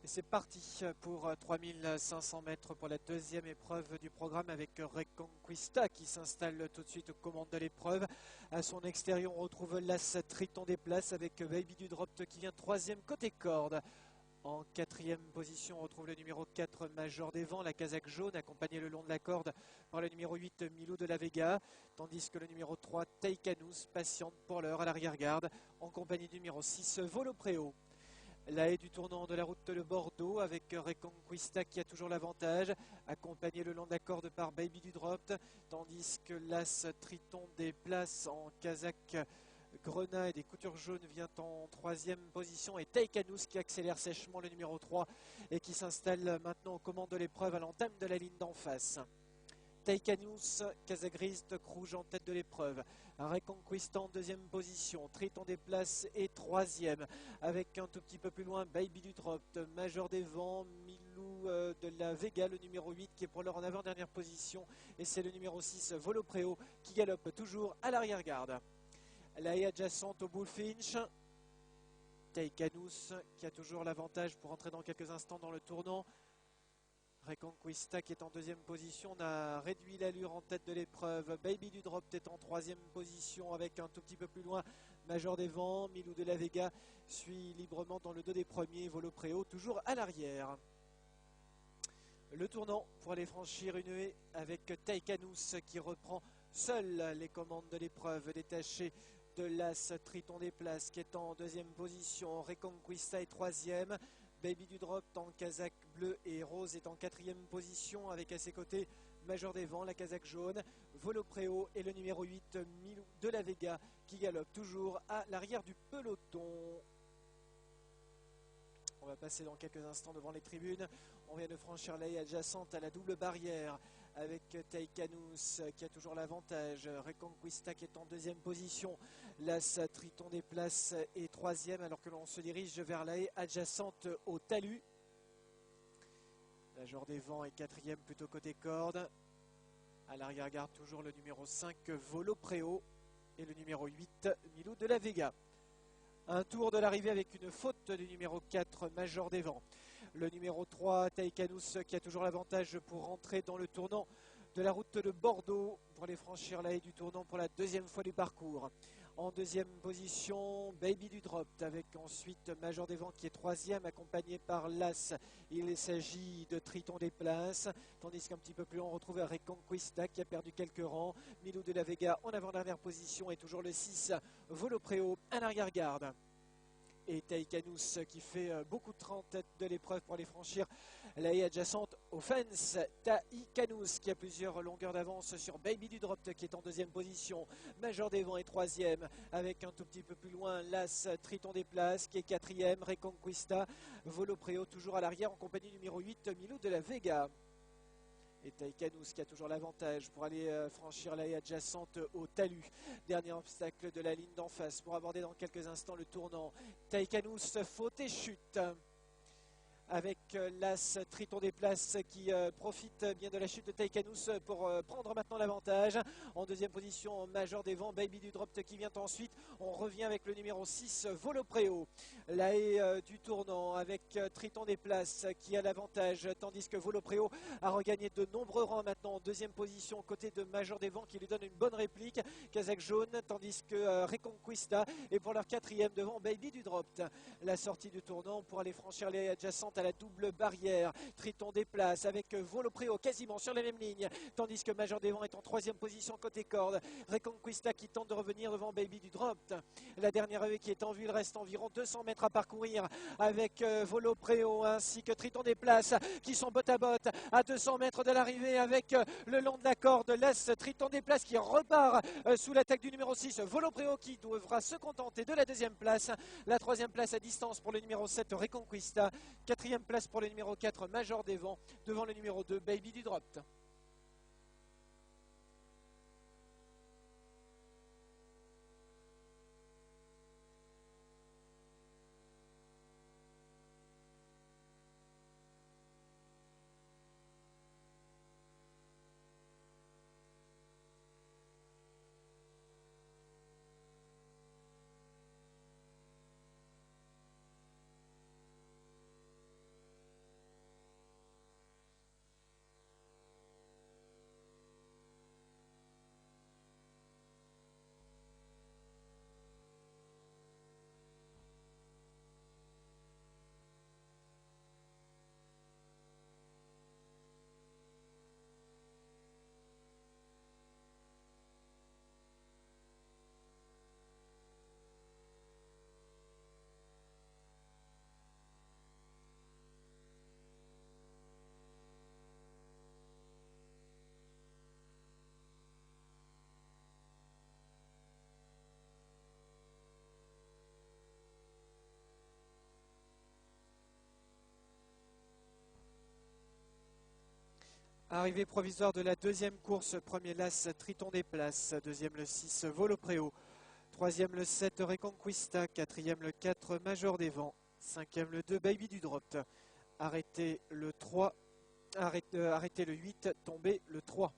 Et c'est parti pour 3500 mètres pour la deuxième épreuve du programme avec Reconquista qui s'installe tout de suite aux commandes de l'épreuve. À son extérieur, on retrouve l'As Triton des Places avec Baby du Drop qui vient troisième côté corde. En quatrième position, on retrouve le numéro 4, Major des Vents, la casaque jaune, accompagné le long de la corde par le numéro 8, Milou de la Vega, tandis que le numéro 3, Teikanous, patiente pour l'heure à l'arrière-garde, en compagnie du numéro 6, Volopréo. La haie du tournant de la route de Bordeaux avec Reconquista qui a toujours l'avantage, accompagné le long de la corde par Baby du Drop, tandis que l'As Triton des Places en casaque Grenat et des coutures jaunes vient en troisième position et Teikanous qui accélère sèchement le numéro 3 et qui s'installe maintenant aux commandes de l'épreuve à l'entame de la ligne d'en face. Teikanous, Casagriste, rouge en tête de l'épreuve. Reconquista en deuxième position. Triton des Places est troisième. Avec un tout petit peu plus loin, Baby du Drop, Major des Vents, Milou de la Vega, le numéro 8 qui est pour l'heure en avant-dernière position. Et c'est le numéro 6, Volopréo, qui galope toujours à l'arrière-garde. La haie adjacente au Bullfinch. Teikanous qui a toujours l'avantage pour entrer dans quelques instants dans le tournant. Reconquista qui est en deuxième position, on a réduit l'allure en tête de l'épreuve. Baby du Drop est en troisième position avec un tout petit peu plus loin Major des Vents. Milou de la Vega suit librement dans le dos des premiers. Volopréo toujours à l'arrière. Le tournant pour aller franchir une haie avec Teikanous qui reprend seul les commandes de l'épreuve, détaché de l'As Triton des Places qui est en deuxième position. Reconquista est troisième. Baby du Drop en casaque bleu et rose est en quatrième position avec à ses côtés Major des Vents, la casaque jaune, Volopréo et le numéro 8 Milou de la Vega qui galope toujours à l'arrière du peloton. On va passer dans quelques instants devant les tribunes. On vient de franchir la haie adjacente à la double barrière avec Teikanous qui a toujours l'avantage. Reconquista qui est en deuxième position. L'As Triton des Places est troisième alors que l'on se dirige vers la haie adjacente au talus. Major des Vents est quatrième plutôt côté corde. À l'arrière-garde toujours le numéro 5 Volopréo et le numéro 8 Milou de la Vega. Un tour de l'arrivée avec une faute du numéro 4 Major des Vents. Le numéro 3 Teikanous qui a toujours l'avantage pour rentrer dans le tournant de la route de Bordeaux pour aller franchir la haie du tournant pour la deuxième fois du parcours. En deuxième position, Baby du Drop avec ensuite Major des Vents qui est troisième accompagné par l'As. Il s'agit de Triton des Places, tandis qu'un petit peu plus loin on retrouve Reconquista qui a perdu quelques rangs. Milou de la Vega en avant-dernière position et toujours le 6 Volopréo à l'arrière-garde. Et Teikanous qui fait beaucoup de train en tête de l'épreuve pour aller franchir la haie adjacente au fence. Teikanous qui a plusieurs longueurs d'avance sur Baby du Drop qui est en deuxième position. Major des Vents est troisième avec un tout petit peu plus loin l'As Triton des Places qui est quatrième. Reconquista, Volopréo toujours à l'arrière en compagnie du numéro 8 Milou de la Vega. Et Teikanous qui a toujours l'avantage pour aller franchir la haie adjacente au talus. Dernier obstacle de la ligne d'en face pour aborder dans quelques instants le tournant. Teikanous faute et chute. Avec l'As Triton des Places qui profite bien de la chute de Teikanous pour prendre maintenant l'avantage. En deuxième position, Major des Vents, Baby du Drop qui vient ensuite. On revient avec le numéro 6, Volopréo. La haie du tournant avec Triton des Places qui a l'avantage, tandis que Volopréo a regagné de nombreux rangs maintenant en deuxième position aux côtés de Major des Vents qui lui donne une bonne réplique. Casaque jaune, tandis que Reconquista est pour leur quatrième devant Baby du Drop. La sortie du tournant pour aller franchir les adjacentes à la double barrière. Triton des Places avec Volopréo quasiment sur la même ligne, tandis que Major des Vents est en troisième position côté corde. Reconquista qui tente de revenir devant Baby du Drop. La dernière haie qui est en vue, il reste environ 200 mètres à parcourir avec Volopréo ainsi que Triton des Places qui sont botte à botte à 200 mètres de l'arrivée avec le long de la corde l'As Triton des Places qui repart sous l'attaque du numéro 6 Volopréo qui devra se contenter de la deuxième place. La troisième place à distance pour le numéro 7 Reconquista. Quatrième place pour le numéro 4 Major des Vents devant le numéro 2 Baby du Drop. Arrivée provisoire de la deuxième course, premier l'As Triton des Places, deuxième le 6 Volopréo, troisième le 7 Reconquista, quatrième le 4 Major des Vents, cinquième le 2 Baby du Drop, arrêté le 3, arrêté le 8, tombé le 3.